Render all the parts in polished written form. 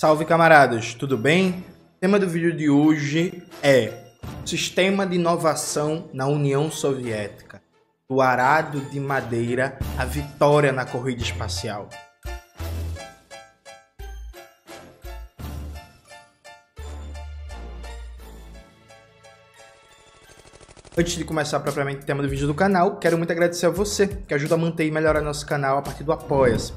Salve camaradas, tudo bem? O tema do vídeo de hoje é Sistema de Inovação na União Soviética, do arado de madeira à vitória na corrida espacial. Antes de começar propriamente o tema do vídeo do canal, quero muito agradecer a você que ajuda a manter e melhorar nosso canal a partir do Apoia-se.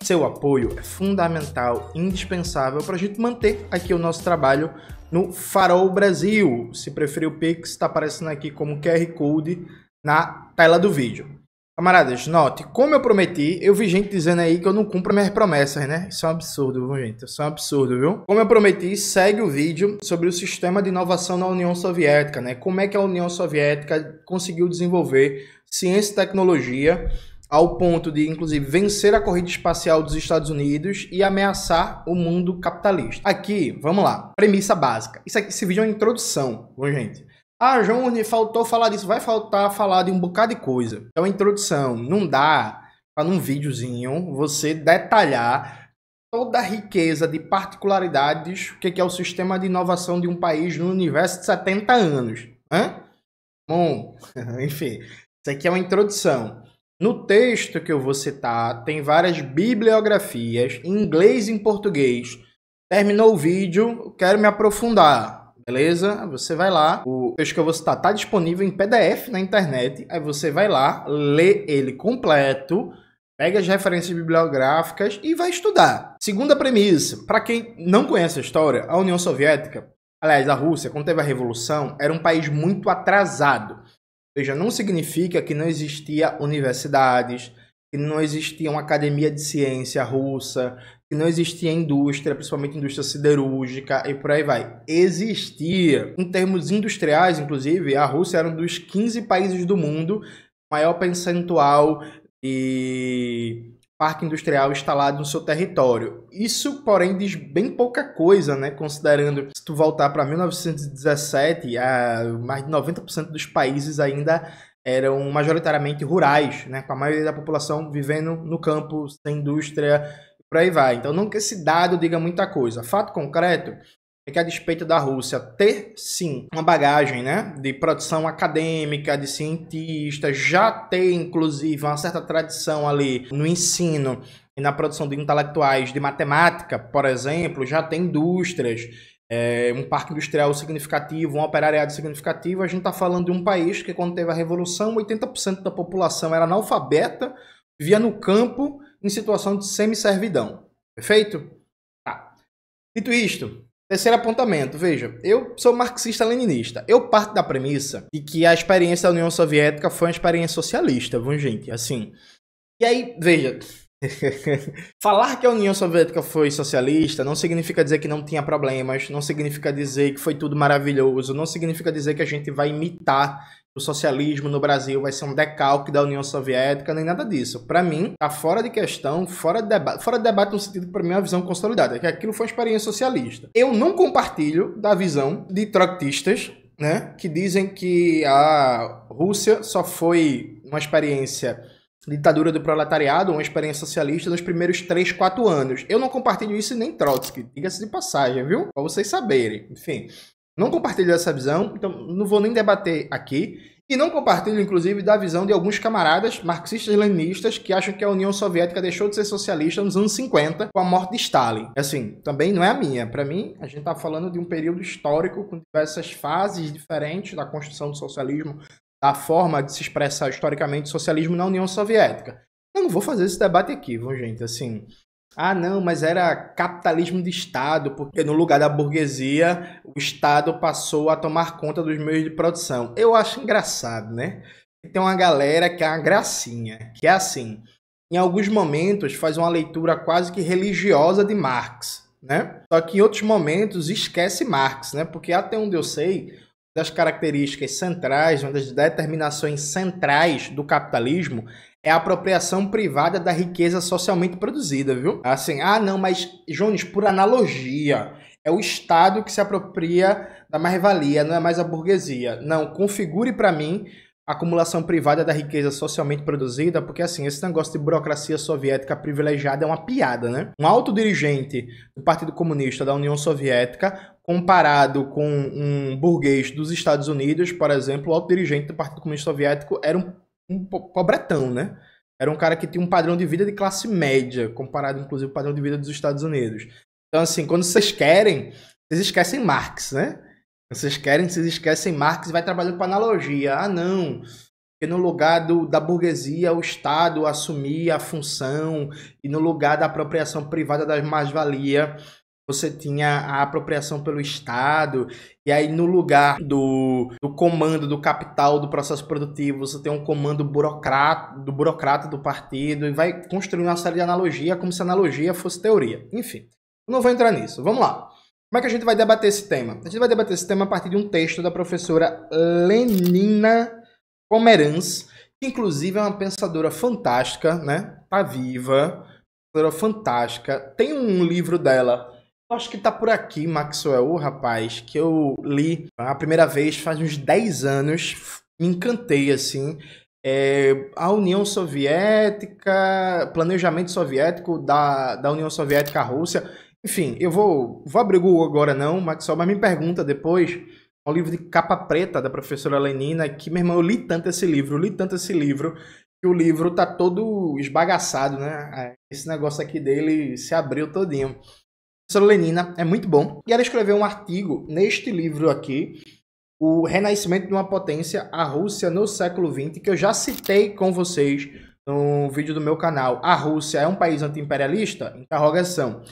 Seu apoio é fundamental, indispensável para a gente manter aqui o nosso trabalho no Farol Brasil. Se preferir o Pix, está aparecendo aqui como QR Code na tela do vídeo. Camaradas, note, como eu prometi, eu vi gente dizendo aí que eu não cumpro minhas promessas, né? Isso é um absurdo, viu, gente? Isso é um absurdo, viu? Como eu prometi, segue o vídeo sobre o sistema de inovação na União Soviética, né? Como é que a União Soviética conseguiu desenvolver ciência e tecnologia ao ponto de, inclusive, vencer a corrida espacial dos Estados Unidos e ameaçar o mundo capitalista. Aqui, vamos lá, premissa básica. Esse vídeo é uma introdução, viu, gente? Ah, João, faltou falar disso. Vai faltar falar de um bocado de coisa. É uma introdução. Não dá para num videozinho você detalhar toda a riqueza de particularidades, o que é o sistema de inovação de um país no universo de 70 anos. Bom, enfim, isso aqui é uma introdução. No texto que eu vou citar, tem várias bibliografias em inglês e em português. Terminou o vídeo, quero me aprofundar. Beleza? Você vai lá, o texto que eu vou citar está disponível em PDF na internet, aí você vai lá, lê ele completo, pega as referências bibliográficas e vai estudar. Segunda premissa, para quem não conhece a história, a União Soviética, aliás, a Rússia, quando teve a Revolução, era um país muito atrasado. Veja, não significa que não existia universidades, que não existia uma academia de ciência russa, que não existia indústria, principalmente indústria siderúrgica e por aí vai. Existia. Em termos industriais, inclusive, a Rússia era um dos 15 países do mundo, maior percentual de parque industrial instalado no seu território. Isso, porém, diz bem pouca coisa, né? Considerando, se tu voltar para 1917, mais de 90% dos países ainda eram majoritariamente rurais, né? Com a maioria da população vivendo no campo, sem indústria, por aí vai. Então, não que esse dado diga muita coisa. Fato concreto é que, a despeito da Rússia ter, sim, uma bagagem, né, de produção acadêmica, de cientistas, já ter, inclusive, uma certa tradição ali no ensino e na produção de intelectuais de matemática, por exemplo, já tem indústrias, um parque industrial significativo, um operariado significativo. A gente está falando de um país que, quando teve a Revolução, 80% da população era analfabeta, vivia no campo, em situação de semi-servidão. Perfeito? Tá. Dito isto, terceiro apontamento. Veja, eu sou marxista-leninista. Eu parto da premissa de que a experiência da União Soviética foi uma experiência socialista, viu, gente? Assim. E aí, veja, falar que a União Soviética foi socialista não significa dizer que não tinha problemas, não significa dizer que foi tudo maravilhoso, não significa dizer que a gente vai imitar o socialismo no Brasil, vai ser um decalque da União Soviética, nem nada disso. Para mim, tá fora de questão, fora de debate no sentido que, para mim, é uma visão consolidada, que aquilo foi uma experiência socialista. Eu não compartilho da visão de trotskistas, né, que dizem que a Rússia só foi uma experiência ditadura do proletariado, uma experiência socialista nos primeiros 3, 4 anos. Eu não compartilho isso nem Trotsky, diga-se de passagem, viu? Para vocês saberem. Enfim, não compartilho dessa visão, então não vou nem debater aqui. E não compartilho, inclusive, da visão de alguns camaradas marxistas-leninistas que acham que a União Soviética deixou de ser socialista nos anos 50 com a morte de Stalin. Assim, também não é a minha. Para mim, a gente está falando de um período histórico com diversas fases diferentes da construção do socialismo, da forma de se expressar historicamente o socialismo na União Soviética. Eu não vou fazer esse debate aqui, viu, gente? Assim, não, mas era capitalismo de Estado, porque no lugar da burguesia, o Estado passou a tomar conta dos meios de produção. Eu acho engraçado, né? Tem uma galera que é uma gracinha, que é assim, em alguns momentos faz uma leitura quase que religiosa de Marx, né? Só que em outros momentos esquece Marx, né? Porque até onde eu sei, das características centrais, uma das determinações centrais do capitalismo é a apropriação privada da riqueza socialmente produzida, viu? Assim, não, mas, Jones, por analogia, é o Estado que se apropria da mais-valia, não é mais a burguesia. Não, configure para mim acumulação privada da riqueza socialmente produzida, porque assim, esse negócio de burocracia soviética privilegiada é uma piada, né? Um alto dirigente do Partido Comunista da União Soviética, comparado com um burguês dos Estados Unidos, por exemplo, o alto dirigente do Partido Comunista Soviético era um pobretão, né? Era um cara que tinha um padrão de vida de classe média, comparado, inclusive, ao padrão de vida dos Estados Unidos. Então, assim, quando vocês querem, vocês esquecem Marx, né? Vocês esquecem Marx e vai trabalhando com analogia. Ah, não, porque no lugar da burguesia, o Estado assumia a função, e no lugar da apropriação privada das mais-valia, você tinha a apropriação pelo Estado, e aí no lugar do comando do capital, do processo produtivo, você tem um comando burocrata do partido, e vai construindo uma série de analogia, como se analogia fosse teoria. Enfim, não vou entrar nisso. Vamos lá. Como é que a gente vai debater esse tema? A gente vai debater esse tema a partir de um texto da professora Lenina Pomeranz, que inclusive é uma pensadora fantástica, né? Tá viva, pensadora fantástica. Tem um livro dela, acho que tá por aqui, Maxwell, rapaz, que eu li a primeira vez faz uns 10 anos, me encantei, assim. A União Soviética, planejamento soviético da União Soviética à Rússia. Enfim, eu vou abrir o Google agora não, Maxwell, mas me pergunta depois. É um livro de capa preta da professora Lenina, que, meu irmão, eu li tanto esse livro, que o livro tá todo esbagaçado, né? Esse negócio aqui dele se abriu todinho. A professora Lenina é muito bom. E ela escreveu um artigo neste livro aqui, O Renascimento de uma Potência, a Rússia no século XX, que eu já citei com vocês no vídeo do meu canal. A Rússia é um país anti-imperialista? Interrogação.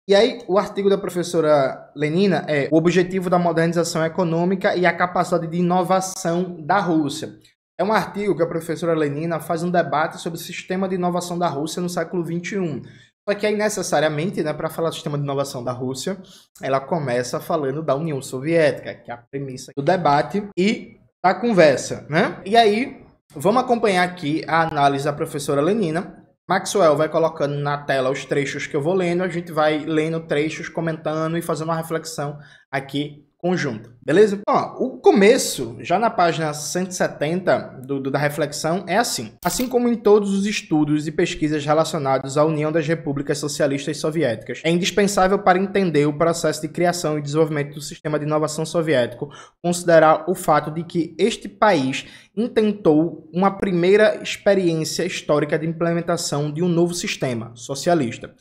E aí, o artigo da professora Lenina é o objetivo da modernização econômica e a capacidade de inovação da Rússia. É um artigo que a professora Lenina faz um debate sobre o sistema de inovação da Rússia no século XXI. Só que aí, necessariamente, né, para falar do sistema de inovação da Rússia, ela começa falando da União Soviética, que é a premissa do debate e da conversa, né? E aí, vamos acompanhar aqui a análise da professora Lenina. Maxwell vai colocando na tela os trechos que eu vou lendo, a gente vai lendo trechos, comentando e fazendo uma reflexão aqui conjunta, beleza? Ó, o começo, já na página 170 da reflexão, é assim. Assim como em todos os estudos e pesquisas relacionados à União das Repúblicas Socialistas Soviéticas, é indispensável para entender o processo de criação e desenvolvimento do sistema de inovação soviético, considerar o fato de que este país intentou uma primeira experiência histórica de implementação de um novo sistema socialista,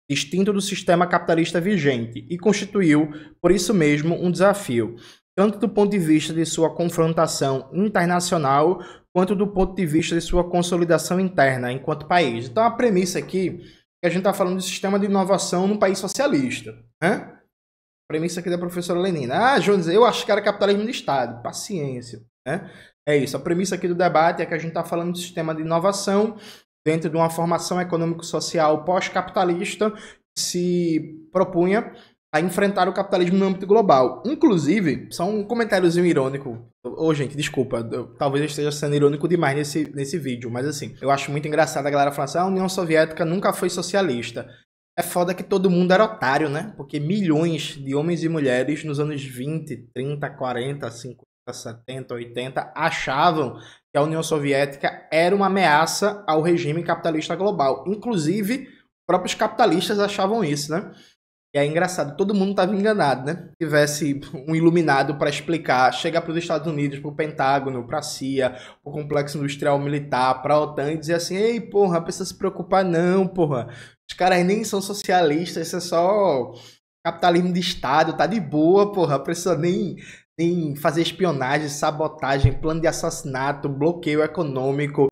distinto do sistema capitalista vigente, e constituiu, por isso mesmo, um desafio, tanto do ponto de vista de sua confrontação internacional, quanto do ponto de vista de sua consolidação interna enquanto país. Então, a premissa aqui é que a gente está falando de sistema de inovação num país socialista, né? A premissa aqui da professora Lenina. Ah, Jones, eu acho que era capitalismo de Estado. Paciência, né? É isso. A premissa aqui do debate é que a gente está falando de sistema de inovação dentro de uma formação econômico-social pós-capitalista que se propunha a enfrentar o capitalismo no âmbito global. Inclusive, só um comentáriozinho irônico. Gente, desculpa, talvez eu esteja sendo irônico demais nesse vídeo, mas assim, eu acho muito engraçado a galera falar assim, a União Soviética nunca foi socialista. É foda que todo mundo era otário, né? Porque milhões de homens e mulheres nos anos 20, 30, 40, 50, 70, 80 achavam que a União Soviética era uma ameaça ao regime capitalista global. Inclusive, próprios capitalistas achavam isso, né? E é engraçado, todo mundo estava enganado, né? Se tivesse um iluminado para explicar, chegar para os Estados Unidos, para o Pentágono, para a CIA, para o Complexo Industrial Militar, para a OTAN e dizer assim, ei, porra, não precisa se preocupar não, porra. Os caras nem são socialistas, isso é só capitalismo de Estado, tá de boa, porra, não precisa nem fazer espionagem, sabotagem, plano de assassinato, bloqueio econômico,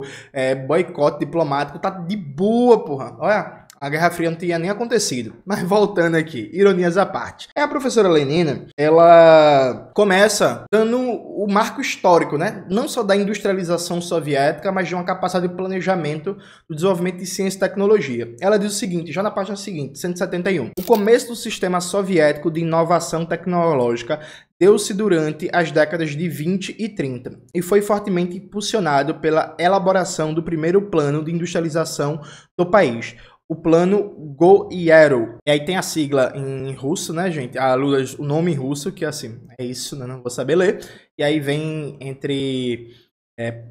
boicote diplomático, tá de boa, porra. Olha, a Guerra Fria não tinha nem acontecido. Mas voltando aqui, ironias à parte. A professora Lenina, ela começa dando o marco histórico, né? Não só da industrialização soviética, mas de uma capacidade de planejamento do desenvolvimento de ciência e tecnologia. Ela diz o seguinte, já na página seguinte, 171. O começo do sistema soviético de inovação tecnológica deu-se durante as décadas de 20 e 30 e foi fortemente impulsionado pela elaboração do primeiro plano de industrialização do país, o plano Goyero. E aí tem a sigla em russo, né, gente? O nome em russo, que assim, é isso, né? Não vou saber ler. E aí vem entre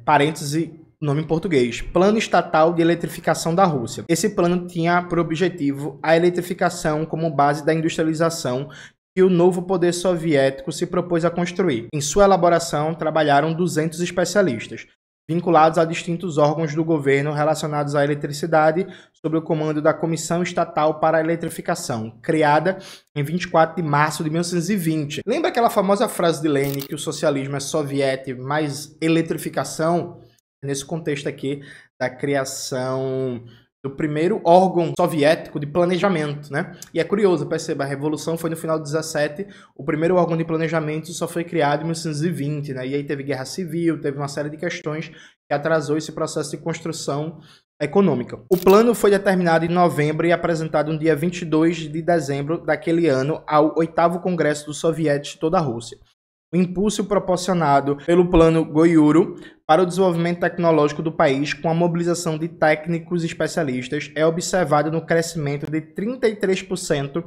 parêntese, nome em português, Plano Estatal de Eletrificação da Rússia. Esse plano tinha por objetivo a eletrificação como base da industrialização que o novo poder soviético se propôs a construir. Em sua elaboração, trabalharam 200 especialistas, vinculados a distintos órgãos do governo relacionados à eletricidade, sob o comando da Comissão Estatal para a Eletrificação, criada em 24 de março de 1920. Lembra aquela famosa frase de Lenin que o socialismo é soviético mais eletrificação? Nesse contexto aqui da criação do primeiro órgão soviético de planejamento, né? E é curioso, perceba, a Revolução foi no final de 17, o primeiro órgão de planejamento só foi criado em 1920, né? E aí teve guerra civil, teve uma série de questões que atrasou esse processo de construção econômica. O plano foi determinado em novembro e apresentado no dia 22 de dezembro daquele ano ao 8º Congresso dos Sovietes de toda a Rússia. O impulso proporcionado pelo Plano Goyuro para o desenvolvimento tecnológico do país, com a mobilização de técnicos e especialistas, é observado no crescimento de 33%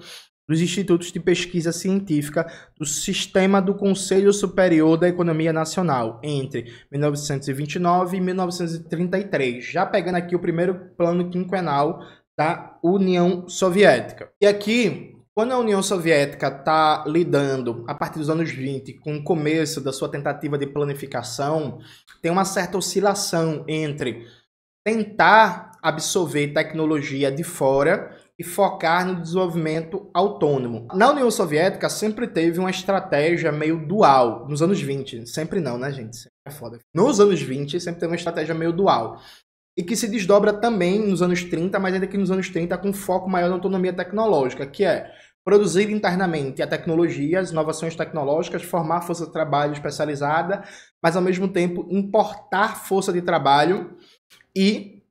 dos institutos de pesquisa científica do sistema do Conselho Superior da Economia Nacional, entre 1929 e 1933, já pegando aqui o primeiro plano quinquenal da União Soviética. E aqui, quando a União Soviética está lidando, a partir dos anos 20, com o começo da sua tentativa de planificação, tem uma certa oscilação entre tentar absorver tecnologia de fora e focar no desenvolvimento autônomo. Na União Soviética sempre teve uma estratégia meio dual, nos anos 20. Sempre não, né, gente? Sempre é foda. Nos anos 20 sempre teve uma estratégia meio dual. E que se desdobra também nos anos 30, mas ainda que nos anos 30 com foco maior na autonomia tecnológica, que é produzir internamente a tecnologia, as inovações tecnológicas, formar força de trabalho especializada, mas ao mesmo tempo importar força de trabalho e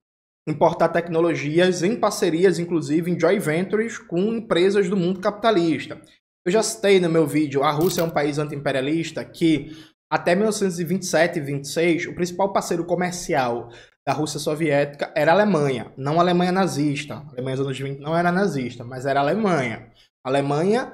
importar tecnologias em parcerias, inclusive em joint ventures com empresas do mundo capitalista. Eu já citei no meu vídeo, a Rússia é um país anti-imperialista que até 1927 e 26, o principal parceiro comercial da Rússia soviética era a Alemanha, não a Alemanha nazista. A Alemanha dos anos 20 não era nazista, mas era a Alemanha. A Alemanha,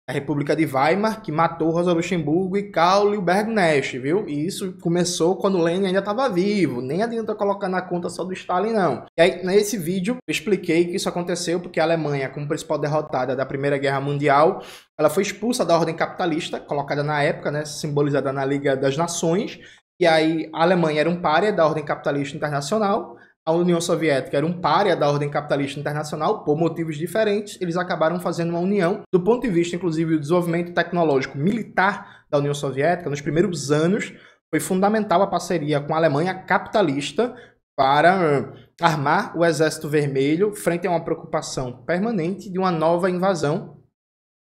a República de Weimar, que matou Rosa Luxemburgo e Karl Liebknecht, viu? E isso começou quando Lenin ainda estava vivo. Nem adianta colocar na conta só do Stalin, não. E aí, nesse vídeo, eu expliquei que isso aconteceu porque a Alemanha, como principal derrotada da Primeira Guerra Mundial, ela foi expulsa da ordem capitalista, colocada na época, né, simbolizada na Liga das Nações. E aí, a Alemanha era um pária da ordem capitalista internacional. A União Soviética era um pária da ordem capitalista internacional, por motivos diferentes. Eles acabaram fazendo uma união. Do ponto de vista, inclusive, do desenvolvimento tecnológico militar da União Soviética, nos primeiros anos, foi fundamental a parceria com a Alemanha capitalista para armar o Exército Vermelho frente a uma preocupação permanente de uma nova invasão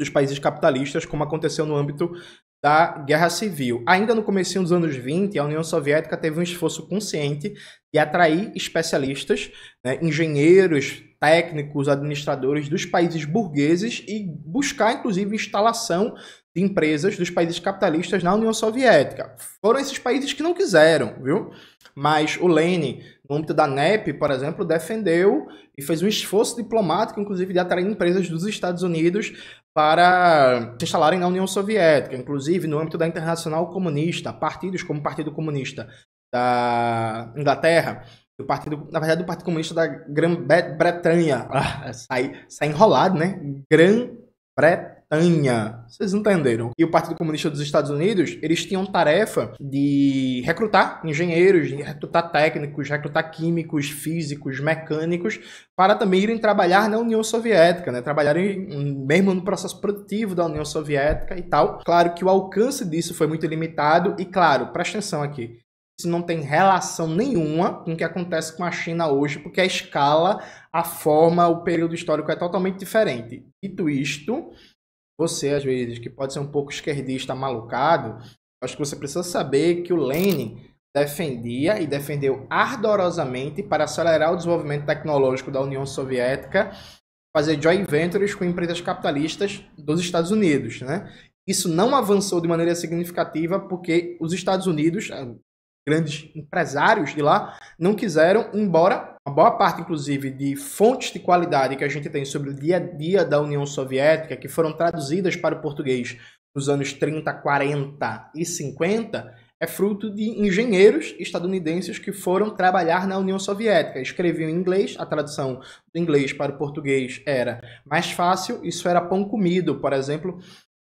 dos países capitalistas, como aconteceu no âmbito da Guerra Civil. Ainda no comecinho dos anos 20, a União Soviética teve um esforço consciente de atrair especialistas, né, engenheiros, técnicos, administradores dos países burgueses e buscar, inclusive, instalação de empresas dos países capitalistas na União Soviética. Foram esses países que não quiseram, viu? Mas o Lenin, no âmbito da NEP, por exemplo, defendeu e fez um esforço diplomático, inclusive, de atrair empresas dos Estados Unidos para se instalarem na União Soviética, inclusive no âmbito da Internacional Comunista, partidos como o Partido Comunista da Inglaterra, o partido, na verdade, o Partido Comunista da Grã-Bretanha, sai enrolado, né? Grã-Bretanha, vocês entenderam? E o Partido Comunista dos Estados Unidos, eles tinham tarefa de recrutar engenheiros, de recrutar técnicos, recrutar químicos, físicos, mecânicos, para também irem trabalhar na União Soviética, né? Trabalharem mesmo no processo produtivo da União Soviética e tal. Claro que o alcance disso foi muito limitado e, claro, presta atenção aqui, isso não tem relação nenhuma com o que acontece com a China hoje, porque a escala, a forma, o período histórico é totalmente diferente. Dito isto, você, às vezes, que pode ser um pouco esquerdista malucado, acho que você precisa saber que o Lenin defendia e defendeu ardorosamente para acelerar o desenvolvimento tecnológico da União Soviética, fazer joint ventures com empresas capitalistas dos Estados Unidos, né? Isso não avançou de maneira significativa porque os Estados Unidos, grandes empresários de lá, não quiseram, embora uma boa parte, inclusive, de fontes de qualidade que a gente tem sobre o dia a dia da União Soviética, que foram traduzidas para o português nos anos 30, 40 e 50, é fruto de engenheiros estadunidenses que foram trabalhar na União Soviética. Escreviam em inglês, a tradução do inglês para o português era mais fácil, isso era pão comido, por exemplo,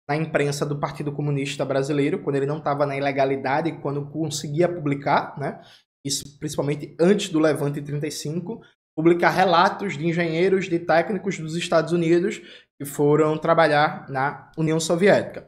na imprensa do Partido Comunista Brasileiro, quando ele não estava na ilegalidade, quando conseguia publicar, né? Isso principalmente antes do Levante em 1935, publicar relatos de engenheiros, de técnicos dos Estados Unidos que foram trabalhar na União Soviética.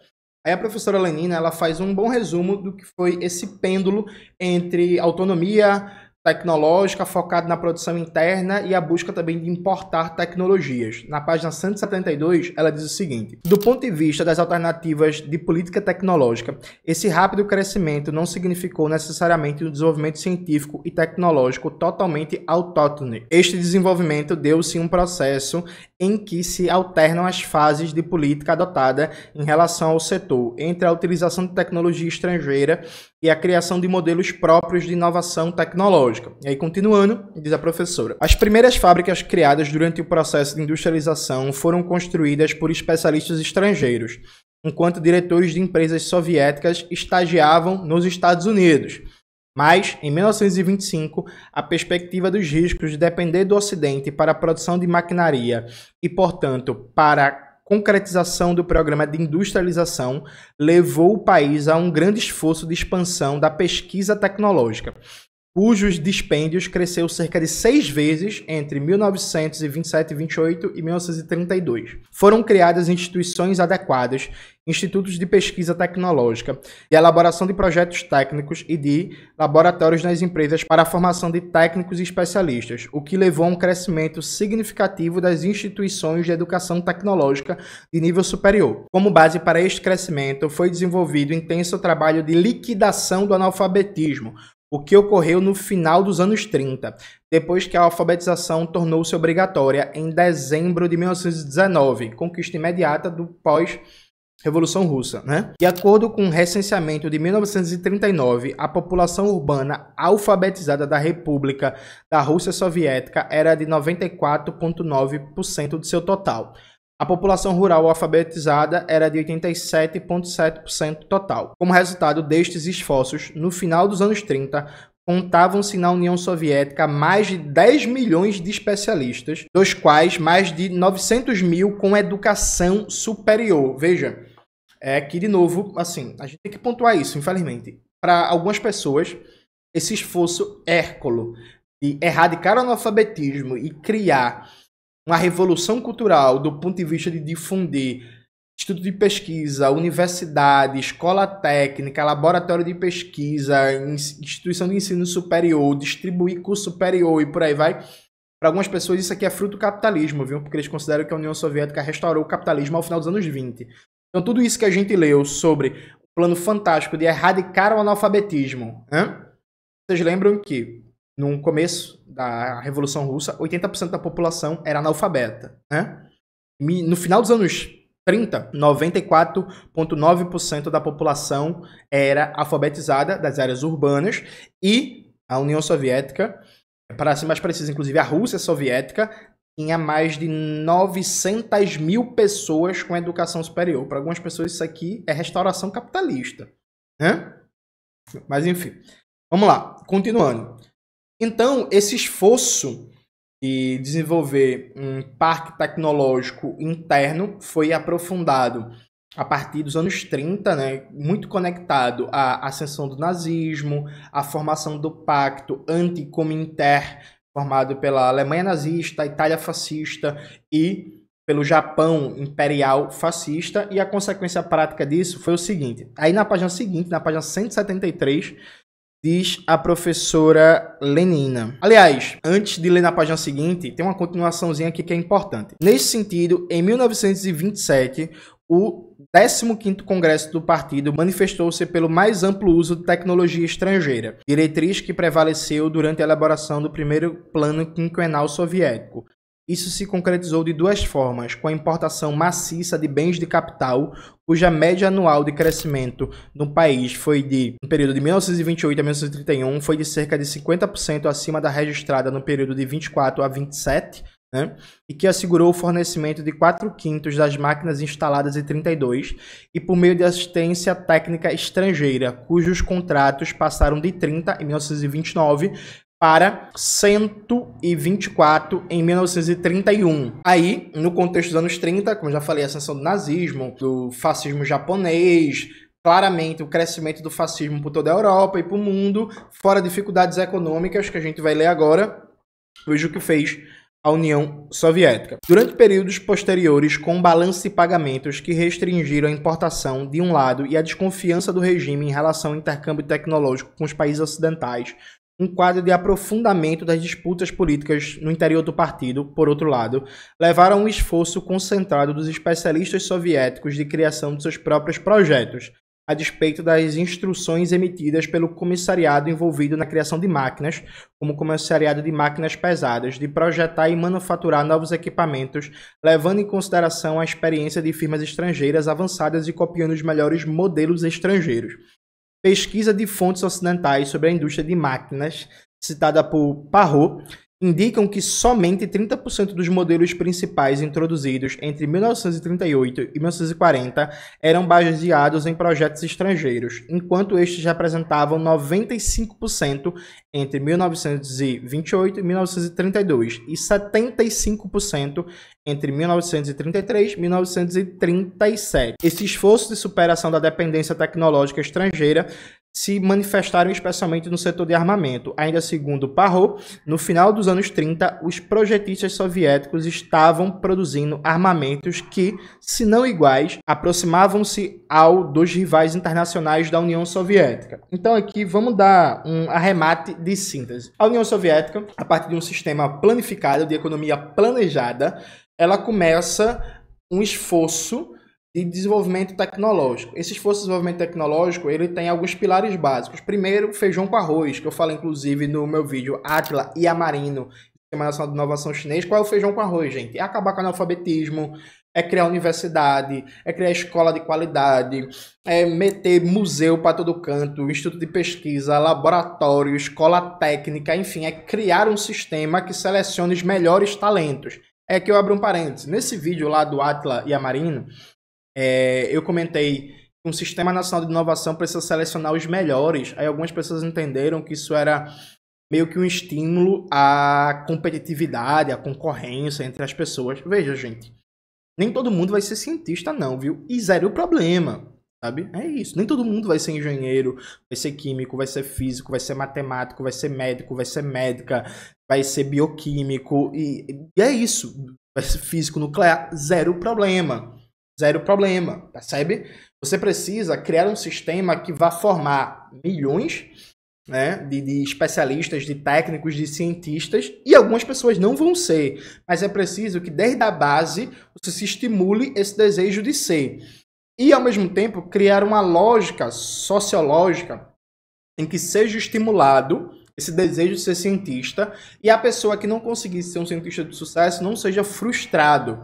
Aí a professora Lenina, ela faz um bom resumo do que foi esse pêndulo entre autonomia tecnológica focada na produção interna e a busca também de importar tecnologias. Na página 172, ela diz o seguinte: do ponto de vista das alternativas de política tecnológica, esse rápido crescimento não significou necessariamente um desenvolvimento científico e tecnológico totalmente autóctone. Este desenvolvimento deu-se um processo em que se alternam as fases de política adotada em relação ao setor, entre a utilização de tecnologia estrangeira e a criação de modelos próprios de inovação tecnológica. E aí, continuando, diz a professora: as primeiras fábricas criadas durante o processo de industrialização foram construídas por especialistas estrangeiros, enquanto diretores de empresas soviéticas estagiavam nos Estados Unidos. Mas, em 1925, a perspectiva dos riscos de depender do Ocidente para a produção de maquinaria e, portanto, para a concretização do programa de industrialização levou o país a um grande esforço de expansão da pesquisa tecnológica, cujos dispêndios cresceu cerca de 6 vezes entre 1927 e 28 e 1932. Foram criadas instituições adequadas, institutos de pesquisa tecnológica, de elaboração de projetos técnicos e de laboratórios nas empresas para a formação de técnicos e especialistas, o que levou a um crescimento significativo das instituições de educação tecnológica de nível superior. Como base para este crescimento, foi desenvolvido intenso trabalho de liquidação do analfabetismo, o que ocorreu no final dos anos 30, depois que a alfabetização tornou-se obrigatória em dezembro de 1919, conquista imediata do pós-Revolução Russa, né? De acordo com o recenseamento de 1939, a população urbana alfabetizada da República da Rússia Soviética era de 94,9% do seu total. A população rural alfabetizada era de 87,7% total. Como resultado destes esforços, no final dos anos 30, contavam-se na União Soviética mais de 10 milhões de especialistas, dos quais mais de 900 mil com educação superior. Veja, aqui de novo, assim, a gente tem que pontuar isso, infelizmente. Para algumas pessoas, esse esforço hérculo de erradicar o analfabetismo e criar uma revolução cultural do ponto de vista de difundir instituto de pesquisa, universidade, escola técnica, laboratório de pesquisa, instituição de ensino superior, distribuir curso superior e por aí vai. Para algumas pessoas isso aqui é fruto do capitalismo, viu? Porque eles consideram que a União Soviética restaurou o capitalismo ao final dos anos 20. Então tudo isso que a gente leu sobre o plano fantástico de erradicar o analfabetismo, vocês lembram que no começo da Revolução Russa, 80% da população era analfabeta, né? No final dos anos 30, 94,9% da população era alfabetizada das áreas urbanas e a União Soviética, para ser mais preciso, inclusive a Rússia Soviética, tinha mais de 900 mil pessoas com educação superior. Para algumas pessoas isso aqui é restauração capitalista, né? Mas enfim, vamos lá, continuando. Então, esse esforço de desenvolver um parque tecnológico interno foi aprofundado a partir dos anos 30, né, muito conectado à ascensão do nazismo, à formação do pacto anti-Comintern, formado pela Alemanha nazista, a Itália fascista e pelo Japão imperial fascista, e a consequência prática disso foi o seguinte. Aí na página seguinte, na página 173, diz a professora Lenina. Aliás, antes de ler na página seguinte, tem uma continuaçãozinha aqui que é importante. Nesse sentido, em 1927, o 15º Congresso do Partido manifestou-se pelo mais amplo uso de tecnologia estrangeira, diretriz que prevaleceu durante a elaboração do primeiro plano quinquenal soviético. Isso se concretizou de duas formas, com a importação maciça de bens de capital, cuja média anual de crescimento no país foi no período de 1928 a 1931, foi de cerca de 50% acima da registrada no período de 24 a 27, né, e que assegurou o fornecimento de 4/5 das máquinas instaladas em 32 e por meio de assistência técnica estrangeira, cujos contratos passaram de 30 em 1929 para 124 em 1931. Aí, no contexto dos anos 30, como já falei, a ascensão do nazismo, do fascismo japonês, claramente o crescimento do fascismo por toda a Europa e para o mundo, fora dificuldades econômicas, que a gente vai ler agora, veja o que fez a União Soviética. Durante períodos posteriores, com balanço de pagamentos que restringiram a importação de um lado e a desconfiança do regime em relação ao intercâmbio tecnológico com os países ocidentais, um quadro de aprofundamento das disputas políticas no interior do partido, por outro lado, levaram a um esforço concentrado dos especialistas soviéticos de criação de seus próprios projetos, a despeito das instruções emitidas pelo comissariado envolvido na criação de máquinas, como o comissariado de máquinas pesadas, de projetar e manufaturar novos equipamentos, levando em consideração a experiência de firmas estrangeiras avançadas e copiando os melhores modelos estrangeiros. Pesquisa de fontes ocidentais sobre a indústria de máquinas, citada por Parrot, indicam que somente 30% dos modelos principais introduzidos entre 1938 e 1940 eram baseados em projetos estrangeiros, enquanto estes representavam 95% entre 1928 e 1932 e 75% entre 1933 e 1937. Esse esforço de superação da dependência tecnológica estrangeira se manifestaram especialmente no setor de armamento. Ainda segundo Parrot, no final dos anos 30, os projetistas soviéticos estavam produzindo armamentos que, se não iguais, aproximavam-se ao dos rivais internacionais da União Soviética. Então aqui vamos dar um arremate de síntese. A União Soviética, a partir de um sistema planificado, de economia planejada, ela começa um esforço de desenvolvimento tecnológico. Esse esforço de desenvolvimento tecnológico, ele tem alguns pilares básicos. Primeiro, feijão com arroz, que eu falo inclusive no meu vídeo Átila e Amarino, Sistema Nacional de Inovação Chinês. Qual é o feijão com arroz, gente? É acabar com o analfabetismo, é criar universidade, é criar escola de qualidade, é meter museu para todo canto, instituto de pesquisa, laboratório, escola técnica, enfim, é criar um sistema que selecione os melhores talentos. É que eu abro um parênteses. Nesse vídeo lá do Átila e Amarino, eu comentei que um Sistema Nacional de Inovação precisa selecionar os melhores. Aí algumas pessoas entenderam que isso era meio que um estímulo à competitividade, à concorrência entre as pessoas. Veja, gente, nem todo mundo vai ser cientista não, viu? E zero problema, sabe? É isso. Nem todo mundo vai ser engenheiro, vai ser químico, vai ser físico, vai ser matemático, vai ser médico, vai ser médica, vai ser bioquímico. E é isso. Vai ser físico nuclear, zero problema. Zero problema, percebe? Você precisa criar um sistema que vá formar milhões, né, de especialistas, de técnicos, de cientistas, e algumas pessoas não vão ser. Mas é preciso que desde a base você se estimule esse desejo de ser. E, ao mesmo tempo, criar uma lógica sociológica em que seja estimulado esse desejo de ser cientista e a pessoa que não conseguir ser um cientista de sucesso não seja frustrado.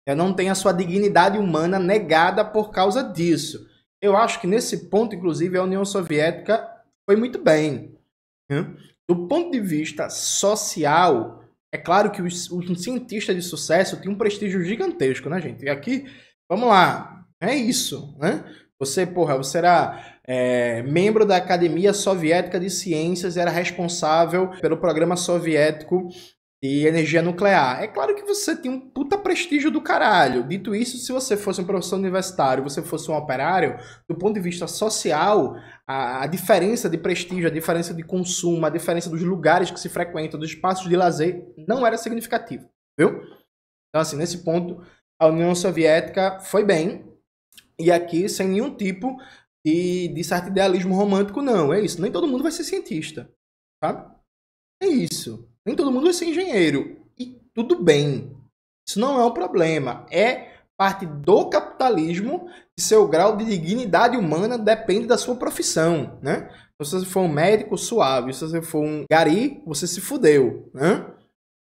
Não tem a sua dignidade humana negada por causa disso. Eu acho que nesse ponto, inclusive, a União Soviética foi muito bem. Do ponto de vista social, é claro que o cientista de sucesso tem um prestígio gigantesco, né, gente? E aqui, vamos lá, é isso, né? Você era membro da Academia Soviética de Ciências e era responsável pelo programa soviético de energia nuclear. É claro que você tem um puta prestígio do caralho. Dito isso, se você fosse um professor universitário, você fosse um operário, do ponto de vista social, a diferença de prestígio, a diferença de consumo, a diferença dos lugares que se frequentam, dos espaços de lazer, não era significativa, viu? Então, assim, nesse ponto, a União Soviética foi bem, e aqui sem nenhum tipo de certo idealismo romântico, não. É isso, nem todo mundo vai ser cientista, sabe? É isso. Nem todo mundo vai ser engenheiro. E tudo bem. Isso não é um problema. É parte do capitalismo e seu grau de dignidade humana depende da sua profissão, né? Se você for um médico, suave. Se você for um gari, você se fudeu, né?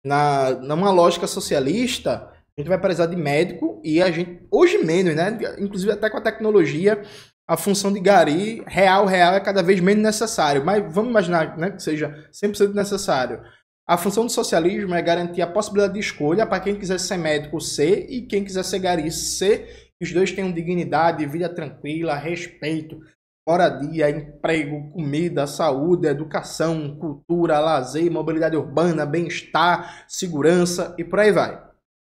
Numa lógica socialista, a gente vai precisar de médico e a gente, hoje menos, né? Inclusive até com a tecnologia, a função de gari real é cada vez menos necessário. Mas vamos imaginar, né, que seja 100% necessário. A função do socialismo é garantir a possibilidade de escolha para quem quiser ser médico ser e quem quiser ser gari ser. Os dois tenham dignidade, vida tranquila, respeito, moradia, emprego, comida, saúde, educação, cultura, lazer, mobilidade urbana, bem-estar, segurança e por aí vai.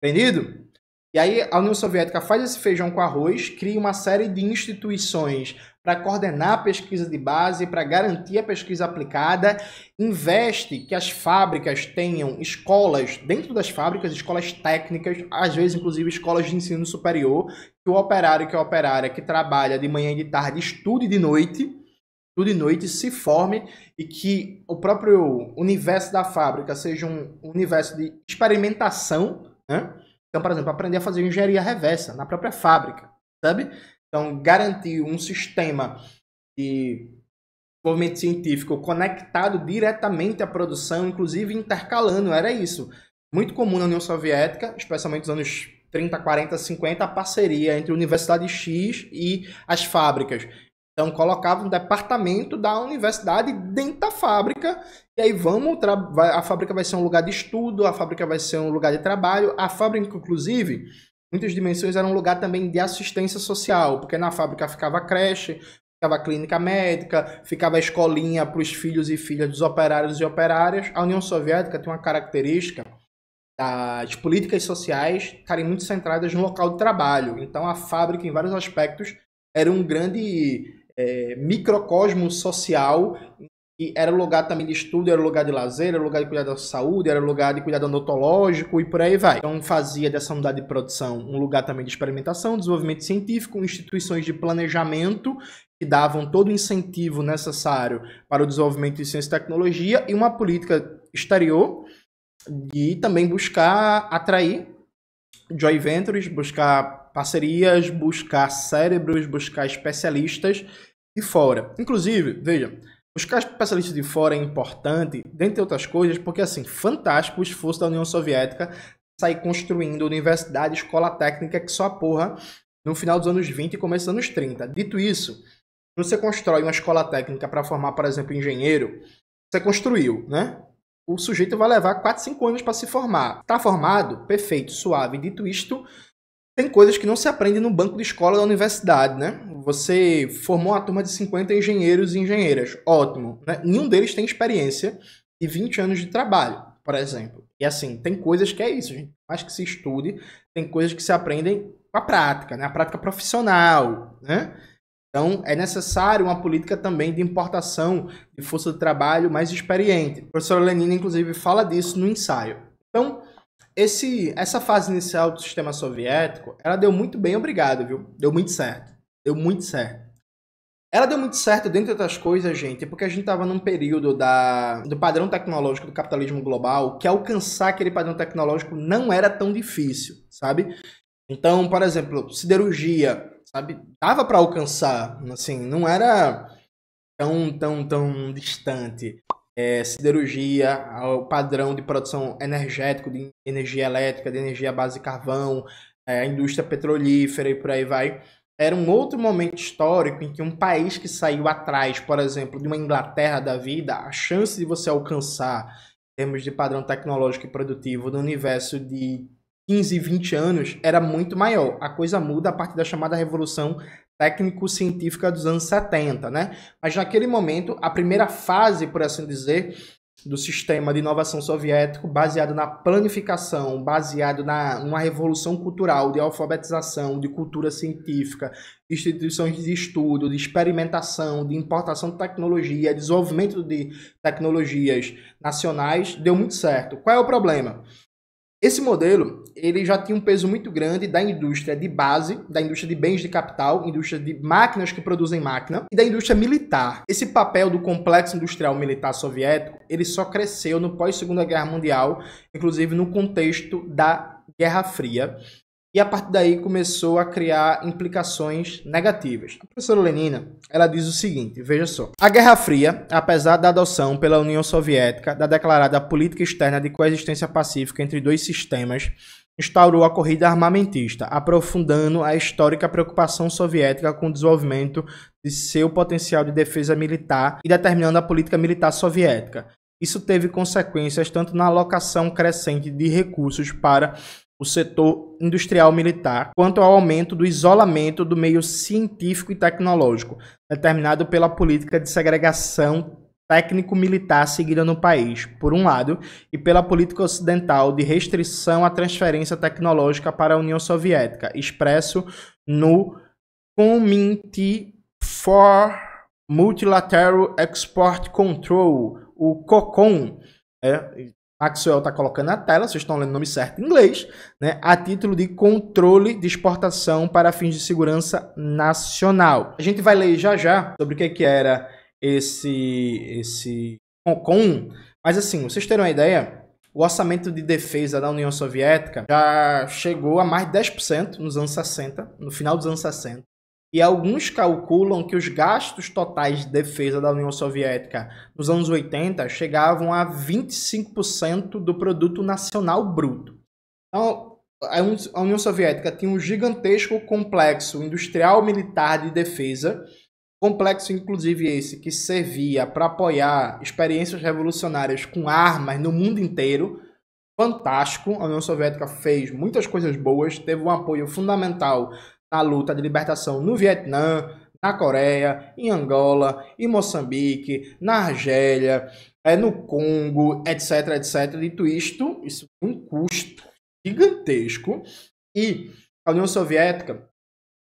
Entendido? E aí a União Soviética faz esse feijão com arroz, cria uma série de instituições para coordenar a pesquisa de base, para garantir a pesquisa aplicada, investe que as fábricas tenham escolas, dentro das fábricas, escolas técnicas, às vezes inclusive escolas de ensino superior, que o operário que é operária, que trabalha de manhã e de tarde, estude de noite, se forme e que o próprio universo da fábrica seja um universo de experimentação, né? Então, por exemplo, aprender a fazer engenharia reversa na própria fábrica, sabe? Então, garantir um sistema de desenvolvimento científico conectado diretamente à produção, inclusive intercalando, era isso. Muito comum na União Soviética, especialmente nos anos 30, 40, 50, a parceria entre a Universidade X e as fábricas. Então, colocava um departamento da universidade dentro da fábrica, e aí a fábrica vai ser um lugar de estudo, a fábrica vai ser um lugar de trabalho, a fábrica, inclusive, muitas dimensões era um lugar também de assistência social, porque na fábrica ficava a creche, ficava a clínica médica, ficava a escolinha para os filhos e filhas dos operários e operárias. A União Soviética tem uma característica das políticas sociais estarem muito centradas no local de trabalho. Então, a fábrica, em vários aspectos, era um grande microcosmo social, e era lugar também de estudo, era lugar de lazer, era lugar de cuidar da saúde, era lugar de cuidado odontológico e por aí vai. Então fazia dessa unidade de produção um lugar também de experimentação, desenvolvimento científico, instituições de planejamento que davam todo o incentivo necessário para o desenvolvimento de ciência e tecnologia, e uma política exterior de também buscar atrair joint ventures, buscar parcerias, buscar cérebros, buscar especialistas de fora. Inclusive, veja, buscar especialistas de fora é importante, dentre outras coisas, porque, assim, fantástico o esforço da União Soviética sair construindo universidade, escola técnica, que só a porra no final dos anos 20 e começo dos anos 30. Dito isso, quando você constrói uma escola técnica para formar, por exemplo, engenheiro, você construiu, né? O sujeito vai levar 4, 5 anos para se formar. Está formado? Perfeito, suave. Dito isto, tem coisas que não se aprende no banco de escola da universidade, né? Você formou uma turma de 50 engenheiros e engenheiras. Ótimo, né? Nenhum deles tem experiência de 20 anos de trabalho, por exemplo. E assim, tem coisas que é isso, gente. Mais que se estude, tem coisas que se aprendem com a prática, né? A prática profissional, né? Então, é necessário uma política também de importação de força de trabalho mais experiente. A professora Lenina, inclusive, fala disso no ensaio. Então, essa fase inicial do sistema soviético, ela deu muito bem, obrigado, viu? Deu muito certo. Deu muito certo. Ela deu muito certo, dentre outras coisas, gente, porque a gente estava num período do padrão tecnológico do capitalismo global, que alcançar aquele padrão tecnológico não era tão difícil, sabe? Então, por exemplo, siderurgia, sabe? Dava para alcançar, assim, não era tão distante. Siderurgia, o padrão de produção energético, de energia elétrica, de energia à base de carvão, a indústria petrolífera e por aí vai. Era um outro momento histórico em que um país que saiu atrás, por exemplo, de uma Inglaterra da vida, a chance de você alcançar, em termos de padrão tecnológico e produtivo, no universo de 15, 20 anos, era muito maior. A coisa muda a partir da chamada Revolução Técnico-Científica dos anos 70, né? Mas naquele momento, a primeira fase, por assim dizer, do sistema de inovação soviético, baseado na planificação, baseado numa revolução cultural, de alfabetização, de cultura científica, instituições de estudo, de experimentação, de importação de tecnologia, desenvolvimento de tecnologias nacionais, deu muito certo. Qual é o problema? Esse modelo, ele já tinha um peso muito grande da indústria de base, da indústria de bens de capital, indústria de máquinas que produzem máquina, e da indústria militar. Esse papel do complexo industrial militar soviético, ele só cresceu no pós-Segunda Guerra Mundial, inclusive no contexto da Guerra Fria, e a partir daí começou a criar implicações negativas. A professora Lenina, ela diz o seguinte, veja só. A Guerra Fria, apesar da adoção pela União Soviética da declarada política externa de coexistência pacífica entre dois sistemas, instaurou a corrida armamentista, aprofundando a histórica preocupação soviética com o desenvolvimento de seu potencial de defesa militar e determinando a política militar soviética. isso teve consequências tanto na alocação crescente de recursos para o setor industrial militar, quanto ao aumento do isolamento do meio científico e tecnológico, determinado pela política de segregação técnico-militar seguida no país, por um lado, e pela política ocidental de restrição à transferência tecnológica para a União Soviética, expresso no Committee for Multilateral Export Control, o COCON. Maxwell está colocando na tela, vocês estão lendo o nome certo em inglês, né? A título de controle de exportação para fins de segurança nacional. A gente vai ler já já sobre o que era esse COCON, mas assim, vocês terem uma ideia, o orçamento de defesa da União Soviética já chegou a mais de 10% nos anos 60, no final dos anos 60. E alguns calculam que os gastos totais de defesa da União Soviética nos anos 80 chegavam a 25% do produto nacional bruto. Então, a União Soviética tinha um gigantesco complexo industrial militar de defesa, complexo inclusive esse que servia para apoiar experiências revolucionárias com armas no mundo inteiro. Fantástico, a União Soviética fez muitas coisas boas, teve um apoio fundamental na luta de libertação no Vietnã, na Coreia, em Angola, em Moçambique, na Argélia, no Congo, etc, etc. Dito isto, isso foi um custo gigantesco e a União Soviética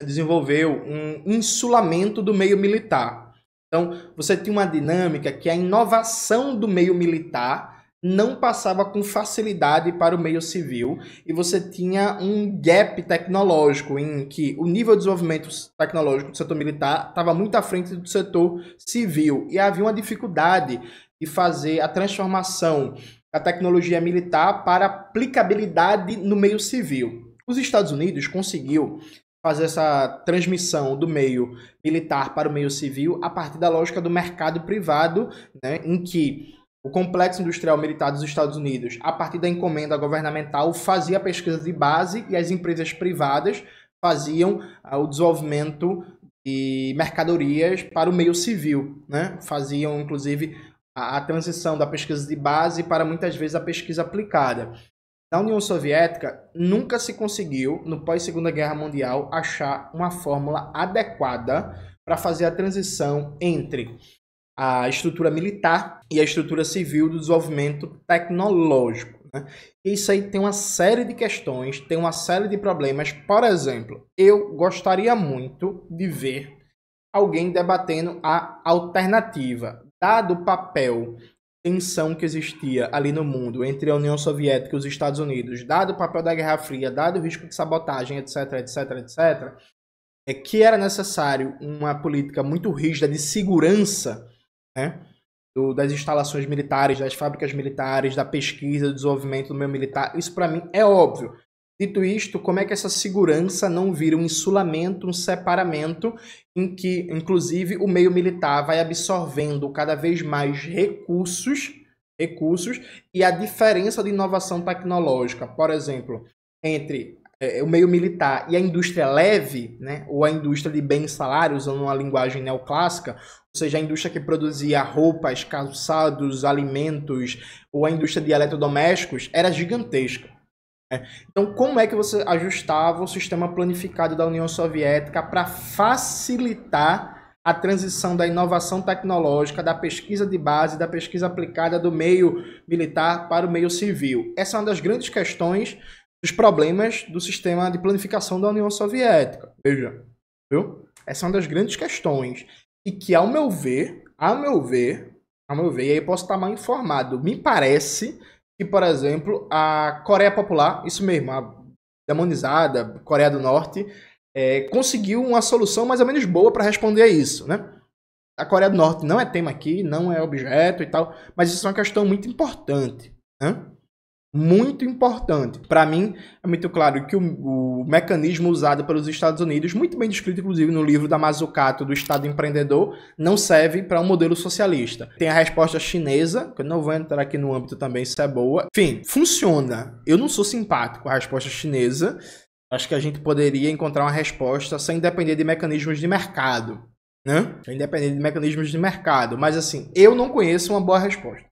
desenvolveu um insulamento do meio militar. Então, você tinha uma dinâmica que a inovação do meio militar não passava com facilidade para o meio civil e você tinha um gap tecnológico em que o nível de desenvolvimento tecnológico do setor militar estava muito à frente do setor civil e havia uma dificuldade de fazer a transformação da tecnologia militar para aplicabilidade no meio civil. Os Estados Unidos conseguiu fazer essa transmissão do meio militar para o meio civil a partir da lógica do mercado privado, né, em que o complexo industrial militar dos Estados Unidos, a partir da encomenda governamental, fazia a pesquisa de base e as empresas privadas faziam o desenvolvimento de mercadorias para o meio civil, né? Faziam, inclusive, a transição da pesquisa de base para, muitas vezes, a pesquisa aplicada. Na União Soviética, nunca se conseguiu, no pós-Segunda Guerra Mundial, achar uma fórmula adequada para fazer a transição entre a estrutura militar e a estrutura civil do desenvolvimento tecnológico, né? Isso aí tem uma série de questões, tem uma série de problemas. Por exemplo, eu gostaria muito de ver alguém debatendo a alternativa, dado o papel, tensão que existia ali no mundo entre a União Soviética e os Estados Unidos, dado o papel da Guerra Fria, dado o risco de sabotagem, etc, etc, etc, é que era necessário uma política muito rígida de segurança, né, das instalações militares, das fábricas militares, da pesquisa, do desenvolvimento do meio militar. Isso para mim é óbvio. Dito isto, como é que essa segurança não vira um insulamento, um separamento, em que, inclusive, o meio militar vai absorvendo cada vez mais recursos e a diferença de inovação tecnológica, por exemplo, entre o meio militar e a indústria leve, né, ou a indústria de bens salários, usando uma linguagem neoclássica, ou seja, a indústria que produzia roupas, calçados, alimentos, ou a indústria de eletrodomésticos, era gigantesca. Então, como é que você ajustava o sistema planificado da União Soviética para facilitar a transição da inovação tecnológica, da pesquisa de base, da pesquisa aplicada do meio militar para o meio civil? Essa é uma das grandes questões dos problemas do sistema de planificação da União Soviética. Veja, viu? Essa é uma das grandes questões. E que, ao meu ver, e aí eu posso estar mal informado, me parece que, por exemplo, a Coreia Popular, isso mesmo, a demonizada Coreia do Norte, conseguiu uma solução mais ou menos boa para responder a isso, né? A Coreia do Norte não é tema aqui, não é objeto e tal, mas isso é uma questão muito importante, né? Muito importante. Para mim, é muito claro que o mecanismo usado pelos Estados Unidos, muito bem descrito, inclusive, no livro da Mazzucato, do Estado Empreendedor, não serve para um modelo socialista. Tem a resposta chinesa, que eu não vou entrar aqui no âmbito também, se é boa. Enfim, funciona. Eu não sou simpático com a resposta chinesa. Acho que a gente poderia encontrar uma resposta sem depender de mecanismos de mercado, né? Sem depender de mecanismos de mercado. Mas, assim, eu não conheço uma boa resposta.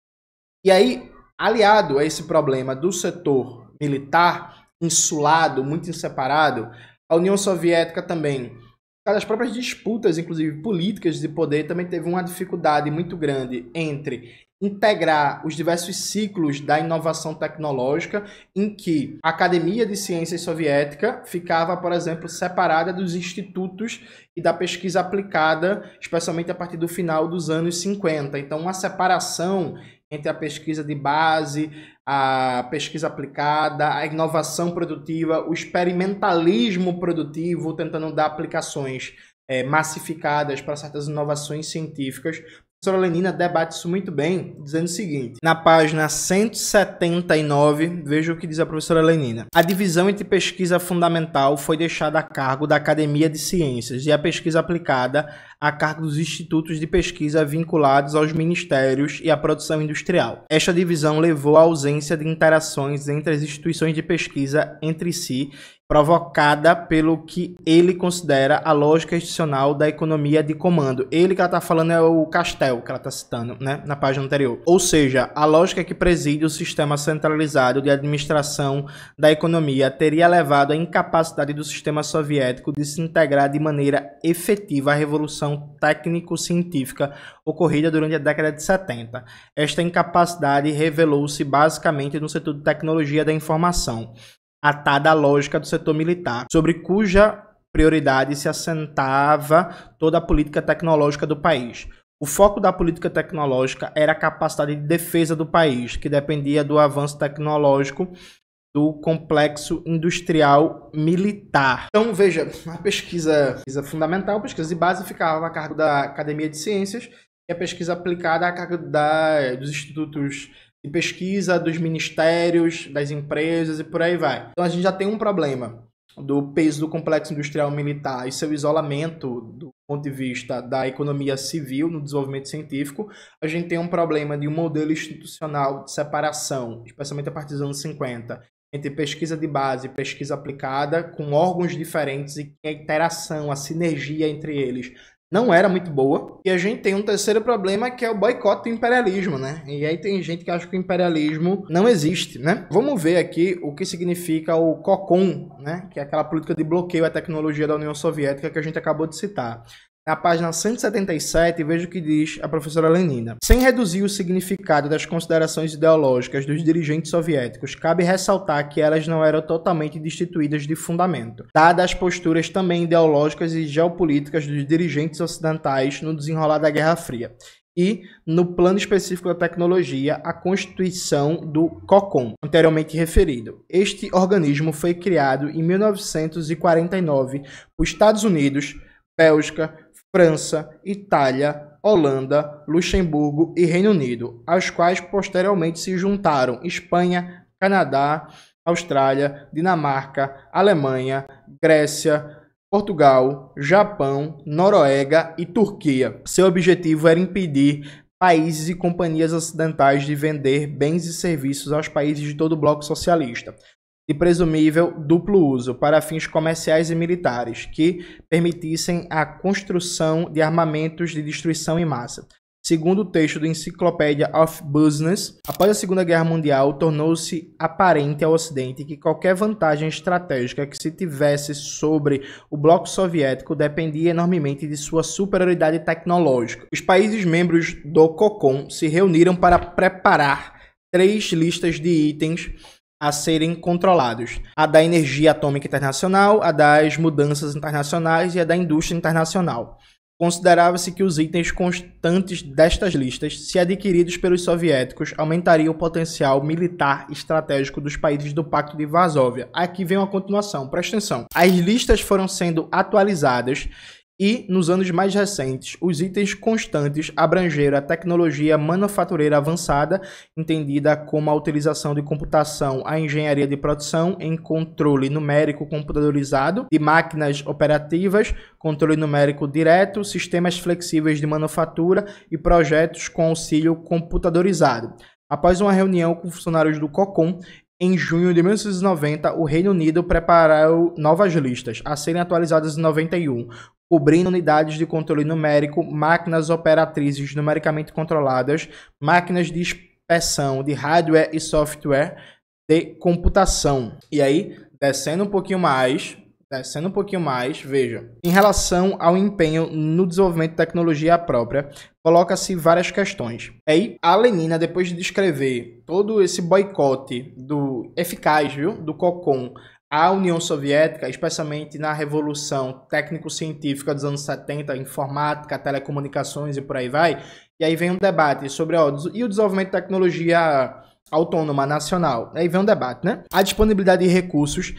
E aí, aliado a esse problema do setor militar, insulado, muito inseparado, a União Soviética também, por causa das próprias disputas, inclusive políticas de poder, também teve uma dificuldade muito grande entre integrar os diversos ciclos da inovação tecnológica, em que a Academia de Ciências Soviética ficava, por exemplo, separada dos institutos e da pesquisa aplicada, especialmente a partir do final dos anos 50. Então, uma separação entre a pesquisa de base, a pesquisa aplicada, a inovação produtiva, o experimentalismo produtivo, tentando dar aplicações massificadas para certas inovações científicas. A professora Lenina debate isso muito bem, dizendo o seguinte, na página 179, veja o que diz a professora Lenina. A divisão entre pesquisa fundamental foi deixada a cargo da Academia de Ciências e a pesquisa aplicada a cargo dos institutos de pesquisa vinculados aos ministérios e à produção industrial. Esta divisão levou à ausência de interações entre as instituições de pesquisa entre si, provocada pelo que ele considera a lógica institucional da economia de comando. Ele que ela está falando é o Castel, que ela está citando, né, na página anterior. Ou seja, a lógica que preside o sistema centralizado de administração da economia teria levado à incapacidade do sistema soviético de se integrar de maneira efetiva à revolução técnico-científica ocorrida durante a década de 70. Esta incapacidade revelou-se basicamente no setor de tecnologia da informação, atada à lógica do setor militar, sobre cuja prioridade se assentava toda a política tecnológica do país. O foco da política tecnológica era a capacidade de defesa do país, que dependia do avanço tecnológico do complexo industrial militar. Então, veja, a pesquisa fundamental, a pesquisa de base, ficava a cargo da Academia de Ciências e a pesquisa aplicada a cargo dos institutos de pesquisa, dos ministérios, das empresas e por aí vai. Então a gente já tem um problema do peso do complexo industrial militar e seu isolamento do ponto de vista da economia civil no desenvolvimento científico. A gente tem um problema de um modelo institucional de separação, especialmente a partir dos anos 50, entre pesquisa de base e pesquisa aplicada, com órgãos diferentes e a interação, a sinergia entre eles não era muito boa. E a gente tem um terceiro problema, que é o boicote do imperialismo, né? E aí tem gente que acha que o imperialismo não existe, né? Vamos ver aqui o que significa o COCOM, né? Que é aquela política de bloqueio à tecnologia da União Soviética que a gente acabou de citar. Na página 177, veja o que diz a professora Lenina. Sem reduzir o significado das considerações ideológicas dos dirigentes soviéticos, cabe ressaltar que elas não eram totalmente destituídas de fundamento, dadas as posturas também ideológicas e geopolíticas dos dirigentes ocidentais no desenrolar da Guerra Fria. E, no plano específico da tecnologia, a constituição do COCOM, anteriormente referido. Este organismo foi criado em 1949 por Estados Unidos, Bélgica, França, Itália, Holanda, Luxemburgo e Reino Unido, aos quais posteriormente se juntaram Espanha, Canadá, Austrália, Dinamarca, Alemanha, Grécia, Portugal, Japão, Noruega e Turquia. Seu objetivo era impedir países e companhias ocidentais de vender bens e serviços aos países de todo o bloco socialista, de presumível duplo uso, para fins comerciais e militares, que permitissem a construção de armamentos de destruição em massa. Segundo o texto do Encyclopedia of Business, após a Segunda Guerra Mundial, tornou-se aparente ao Ocidente que qualquer vantagem estratégica que se tivesse sobre o bloco soviético dependia enormemente de sua superioridade tecnológica. Os países membros do COCOM se reuniram para preparar 3 listas de itens a serem controlados: a da energia atômica internacional, a das mudanças internacionais e a da indústria internacional. Considerava-se que os itens constantes destas listas, se adquiridos pelos soviéticos, aumentariam o potencial militar estratégico dos países do Pacto de Varsóvia. Aqui vem uma continuação, presta atenção. As listas foram sendo atualizadas e, nos anos mais recentes, os itens constantes abrangeram a tecnologia manufatureira avançada, entendida como a utilização de computação, a engenharia de produção em controle numérico computadorizado, de máquinas operativas, controle numérico direto, sistemas flexíveis de manufatura e projetos com auxílio computadorizado. Após uma reunião com funcionários do COCOM, em junho de 1990, o Reino Unido preparou novas listas, a serem atualizadas em 91, cobrindo unidades de controle numérico, máquinas operatrizes numericamente controladas, máquinas de dispersão de hardware e software de computação. E aí, descendo um pouquinho mais, veja, em relação ao empenho no desenvolvimento de tecnologia própria, coloca-se várias questões. Aí, a Lenina, depois de descrever todo esse boicote eficaz, do COCOM à União Soviética, especialmente na Revolução Técnico-Científica dos anos 70, informática, telecomunicações e por aí vai, e aí vem um debate sobre e o desenvolvimento de tecnologia autônoma nacional. Aí vem um debate, né? A disponibilidade de recursos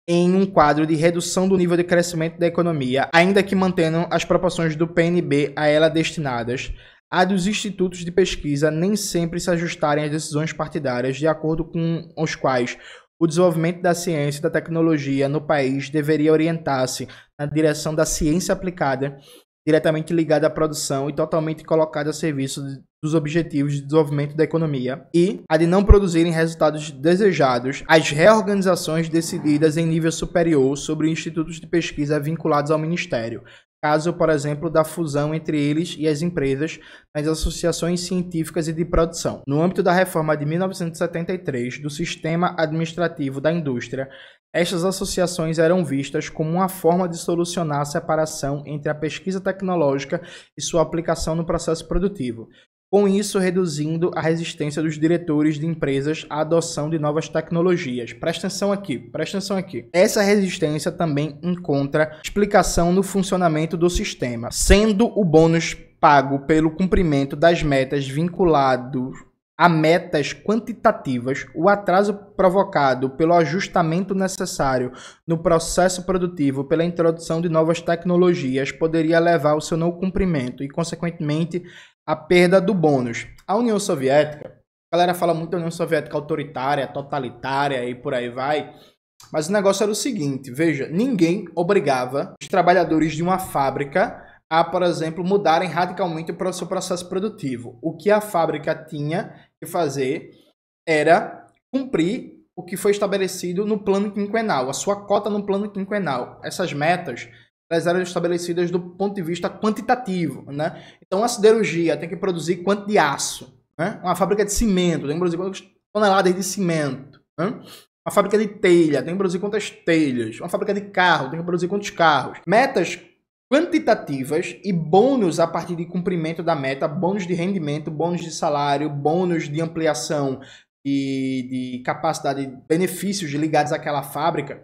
em um quadro de redução do nível de crescimento da economia, ainda que mantendo as proporções do PNB a ela destinadas, a dos institutos de pesquisa nem sempre se ajustarem às decisões partidárias, de acordo com os quais o desenvolvimento da ciência e da tecnologia no país deveria orientar-se na direção da ciência aplicada, diretamente ligada à produção e totalmente colocada a serviço dos objetivos de desenvolvimento da economia, e a de não produzirem resultados desejados as reorganizações decididas em nível superior sobre institutos de pesquisa vinculados ao Ministério, caso, por exemplo, da fusão entre eles e as empresas nas associações científicas e de produção. No âmbito da reforma de 1973 do Sistema Administrativo da Indústria, estas associações eram vistas como uma forma de solucionar a separação entre a pesquisa tecnológica e sua aplicação no processo produtivo, com isso reduzindo a resistência dos diretores de empresas à adoção de novas tecnologias. Presta atenção aqui. Essa resistência também encontra explicação no funcionamento do sistema, sendo o bônus pago pelo cumprimento das metas vinculado a metas quantitativas, o atraso provocado pelo ajustamento necessário no processo produtivo pela introdução de novas tecnologias poderia levar ao seu não cumprimento e, consequentemente, a perda do bônus. A União Soviética, a galera fala muito da União Soviética autoritária, totalitária e por aí vai, mas o negócio era o seguinte, veja, ninguém obrigava os trabalhadores de uma fábrica a, por exemplo, mudarem radicalmente o seu processo produtivo. O que a fábrica tinha que fazer era cumprir o que foi estabelecido no plano quinquenal, a sua cota no plano quinquenal. Essas metas, elas eram estabelecidas do ponto de vista quantitativo, né? Então, a siderurgia tem que produzir quanto de aço, né? Uma fábrica de cimento tem que produzir quantas toneladas de cimento, né? Uma fábrica de telha tem que produzir quantas telhas, uma fábrica de carro tem que produzir quantos carros. Metas quantitativas e bônus a partir de cumprimento da meta, bônus de rendimento, bônus de salário, bônus de ampliação e de capacidade, benefícios ligados àquela fábrica,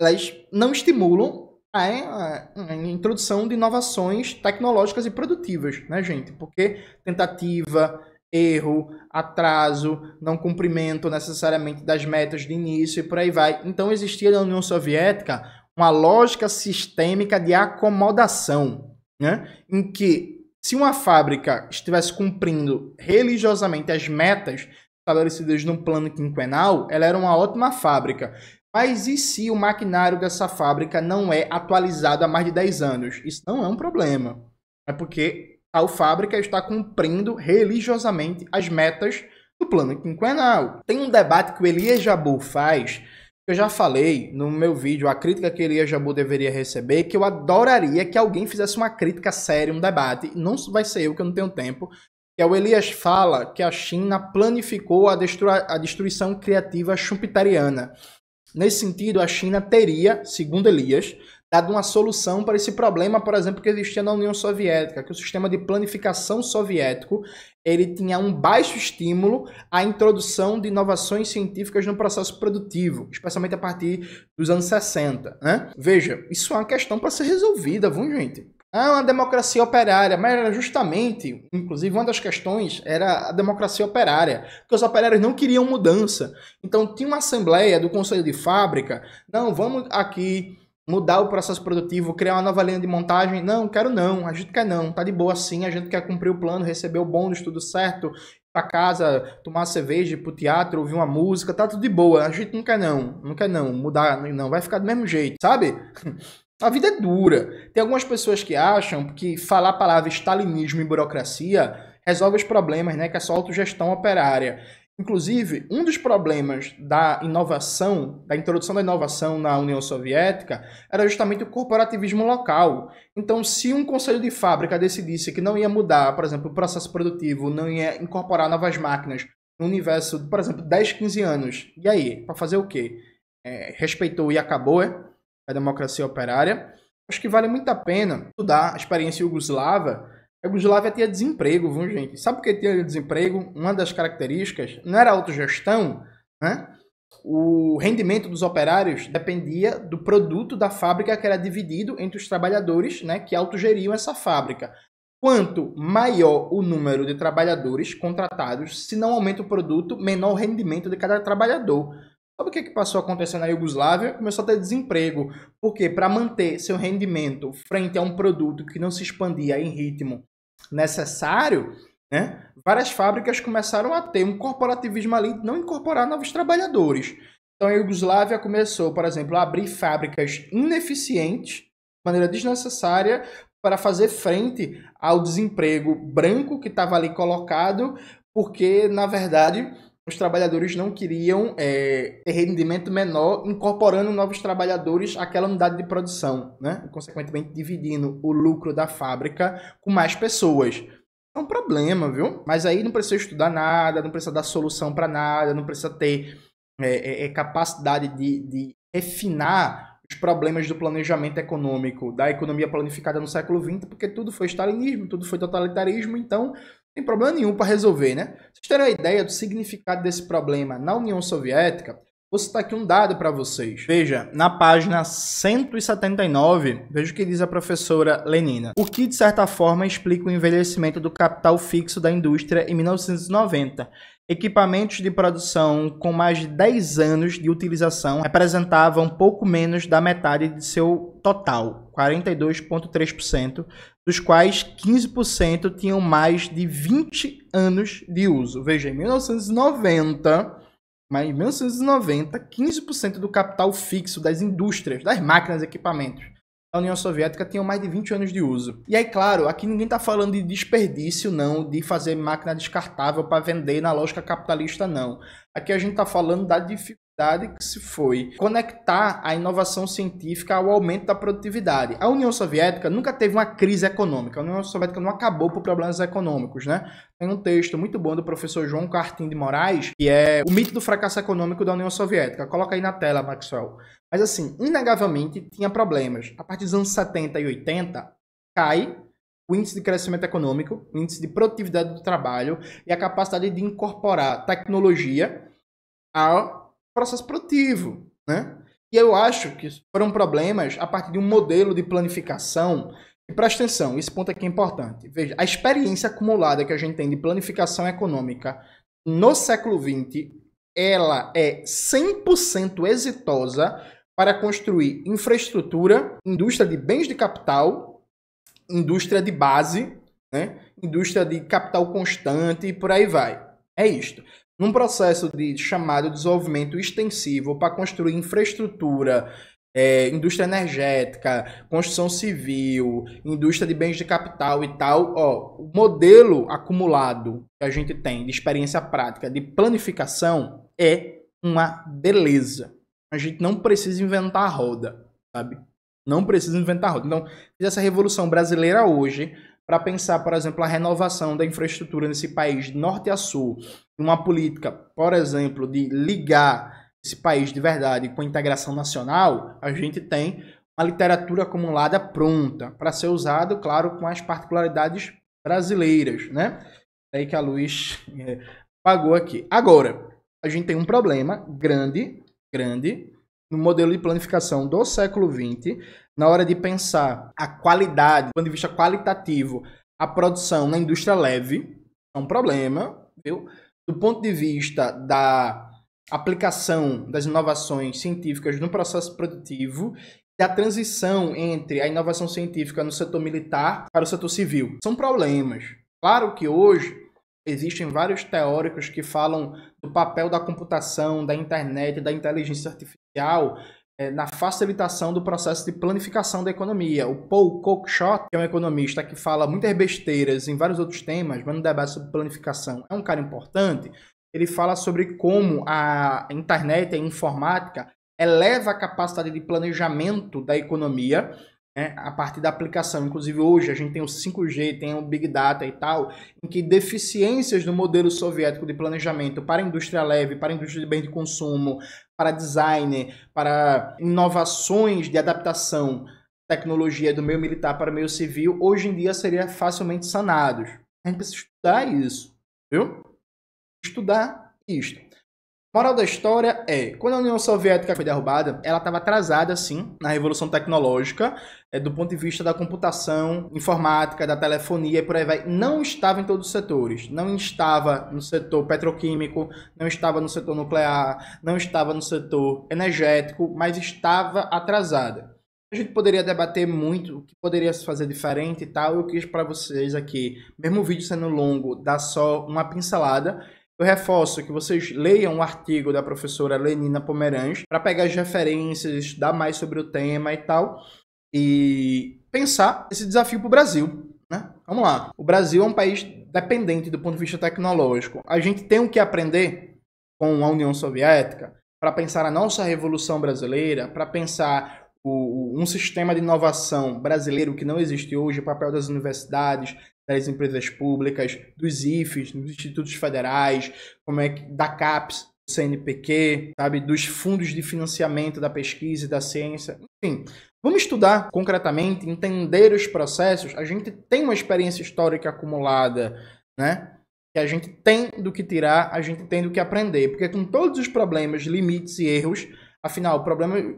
elas não estimulam a introdução de inovações tecnológicas e produtivas, né, gente? Porque tentativa, erro, atraso, não cumprimento necessariamente das metas de início e por aí vai. Então existia na União Soviética uma lógica sistêmica de acomodação, né? Em que, se uma fábrica estivesse cumprindo religiosamente as metas estabelecidas no plano quinquenal, ela era uma ótima fábrica. Mas e se o maquinário dessa fábrica não é atualizado há mais de 10 anos? Isso não é um problema. É porque tal fábrica está cumprindo religiosamente as metas do plano quinquenal. Tem um debate que o Elias Jabbour faz, eu já falei no meu vídeo, a crítica que Elias Jabbour deveria receber, que eu adoraria que alguém fizesse uma crítica séria, um debate, não vai ser eu, que eu não tenho tempo, que é o Elias fala que a China planificou a destruição criativa schumpeteriana. Nesse sentido, a China teria, segundo Elias, dado uma solução para esse problema, por exemplo, que existia na União Soviética, que o sistema de planificação soviético ele tinha um baixo estímulo à introdução de inovações científicas no processo produtivo, especialmente a partir dos anos 60. Né? Veja, isso é uma questão para ser resolvida, viu, gente? É uma democracia operária, mas era justamente, inclusive uma das questões era a democracia operária, porque os operários não queriam mudança. Então tinha uma assembleia do conselho de fábrica, não, vamos aqui mudar o processo produtivo, criar uma nova linha de montagem. Não, quero não, a gente quer não, tá de boa assim, a gente quer cumprir o plano, receber o bônus, tudo certo, ir pra casa, tomar uma cerveja, ir pro teatro, ouvir uma música, tá tudo de boa, a gente não quer não, mudar não, vai ficar do mesmo jeito, sabe? A vida é dura. Tem algumas pessoas que acham que falar a palavra stalinismo e burocracia resolve os problemas, né? Que é só autogestão operária. Inclusive, um dos problemas da inovação, da introdução da inovação na União Soviética, era justamente o corporativismo local. Então, se um conselho de fábrica decidisse que não ia mudar, por exemplo, o processo produtivo, não ia incorporar novas máquinas no universo, por exemplo, 10, 15 anos. E aí, para fazer o quê? Respeitou e acabou, a democracia operária. Acho que vale muito a pena estudar a experiência iugoslava. A Iugoslávia tinha desemprego, viu, gente? Sabe por que tinha desemprego? Uma das características não era a autogestão, né? O rendimento dos operários dependia do produto da fábrica que era dividido entre os trabalhadores, né, que autogeriam essa fábrica. Quanto maior o número de trabalhadores contratados, se não aumenta o produto, menor o rendimento de cada trabalhador. Sabe o que passou a acontecer na Iugoslávia? Começou a ter desemprego. Por quê? Para manter seu rendimento frente a um produto que não se expandia em ritmo necessário, né? Várias fábricas começaram a ter um corporativismo ali, não incorporar novos trabalhadores. Então a Iugoslávia começou, por exemplo, a abrir fábricas ineficientes, de maneira desnecessária, para fazer frente ao desemprego branco que estava ali colocado, porque, na verdade, os trabalhadores não queriam ter rendimento menor, incorporando novos trabalhadores àquela unidade de produção, né? E, consequentemente, dividindo o lucro da fábrica com mais pessoas. É um problema, viu? Mas aí não precisa estudar nada, não precisa dar solução para nada, não precisa ter capacidade de refinar os problemas do planejamento econômico, da economia planificada no século XX, porque tudo foi stalinismo, tudo foi totalitarismo, então não tem problema nenhum para resolver, né? Vocês terem a ideia do significado desse problema na União Soviética, vou citar aqui um dado para vocês. Veja, na página 179, veja o que diz a professora Lenina. O que, de certa forma, explica o envelhecimento do capital fixo da indústria em 1990. Equipamentos de produção com mais de 10 anos de utilização representavam pouco menos da metade de seu total, 42,3%, dos quais 15% tinham mais de 20 anos de uso. Veja, em 1990, 15% do capital fixo das indústrias, das máquinas e equipamentos da União Soviética tinham mais de 20 anos de uso. E aí, claro, aqui ninguém está falando de desperdício, não, de fazer máquina descartável para vender na lógica capitalista, não. Aqui a gente está falando da dificuldade que se foi conectar a inovação científica ao aumento da produtividade. A União Soviética nunca teve uma crise econômica. A União Soviética não acabou por problemas econômicos, né? Tem um texto muito bom do professor João Cartim de Moraes, que é O Mito do Fracasso Econômico da União Soviética. Coloca aí na tela, Maxwell. Mas assim, inegavelmente tinha problemas. A partir dos anos 70 e 80, cai o índice de crescimento econômico, o índice de produtividade do trabalho e a capacidade de incorporar tecnologia ao processo produtivo, né? E eu acho que foram problemas a partir de um modelo de planificação. E presta atenção, esse ponto aqui é importante. Veja, a experiência acumulada que a gente tem de planificação econômica no século XX, ela é 100% exitosa para construir infraestrutura, indústria de bens de capital, indústria de base, né? Indústria de capital constante e por aí vai. É isto. Num processo de chamado desenvolvimento extensivo para construir infraestrutura, indústria energética, construção civil, indústria de bens de capital e tal, o modelo acumulado que a gente tem de experiência prática, de planificação, é uma beleza. A gente não precisa inventar a roda, sabe? Não precisa inventar a roda. Então, fiz essa revolução brasileira hoje para pensar, por exemplo, a renovação da infraestrutura nesse país de norte a sul, uma política, por exemplo, de ligar esse país de verdade com a integração nacional, a gente tem uma literatura acumulada pronta para ser usado, claro, com as particularidades brasileiras, né? Daí que a luz apagou aqui. Agora, a gente tem um problema grande no modelo de planificação do século XX, na hora de pensar a qualidade, do ponto de vista qualitativo, a produção na indústria leve, é um problema, viu? Do ponto de vista da aplicação das inovações científicas no processo produtivo, da transição entre a inovação científica no setor militar para o setor civil. São problemas. Claro que hoje existem vários teóricos que falam do papel da computação, da internet, da inteligência artificial na facilitação do processo de planificação da economia. O Paul Cockshott, que é um economista que fala muitas besteiras em vários outros temas, mas no debate sobre planificação é um cara importante, ele fala sobre como a internet e a informática eleva a capacidade de planejamento da economia né, a partir da aplicação. Inclusive hoje a gente tem o 5G, tem o Big Data e tal, em que deficiências do modelo soviético de planejamento para a indústria leve, para a indústria de bens de consumo, para design, para inovações de adaptação, tecnologia do meio militar para o meio civil, hoje em dia seria facilmente sanados. A gente precisa estudar isso, viu? Estudar isto. Moral da história é, quando a União Soviética foi derrubada, ela estava atrasada, sim, na revolução tecnológica, do ponto de vista da computação, informática, da telefonia e por aí vai. Não estava em todos os setores. Não estava no setor petroquímico, não estava no setor nuclear, não estava no setor energético, mas estava atrasada. A gente poderia debater muito o que poderia se fazer diferente e tal. Eu quis para vocês aqui, mesmo o vídeo sendo longo, dar só uma pincelada. Eu reforço que vocês leiam o artigo da professora Lenina Pomeranz para pegar as referências, estudar mais sobre o tema e tal, e pensar esse desafio para o Brasil, né? Vamos lá. O Brasil é um país dependente do ponto de vista tecnológico. A gente tem o que aprender com a União Soviética para pensar a nossa Revolução Brasileira, para pensar um sistema de inovação brasileiro que não existe hoje, o papel das universidades, das empresas públicas, dos IFES, dos institutos federais, como é que da CAPES, do CNPq, sabe, dos fundos de financiamento da pesquisa e da ciência, enfim. Vamos estudar concretamente, entender os processos. A gente tem uma experiência histórica acumulada, né? Que a gente tem do que tirar, a gente tem do que aprender, porque com todos os problemas, limites e erros, afinal,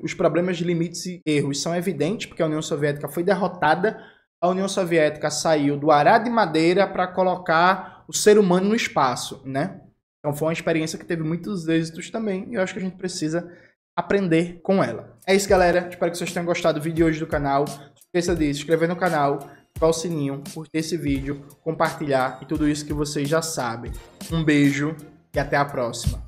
os problemas de limites e erros são evidentes, porque a União Soviética foi derrotada. A União Soviética saiu do arado de madeira para colocar o ser humano no espaço, né? Então foi uma experiência que teve muitos êxitos também, e eu acho que a gente precisa aprender com ela. É isso, galera. Espero que vocês tenham gostado do vídeo de hoje do canal. Não esqueça de se inscrever no canal, ativar o sininho, curtir esse vídeo, compartilhar e tudo isso que vocês já sabem. Um beijo e até a próxima.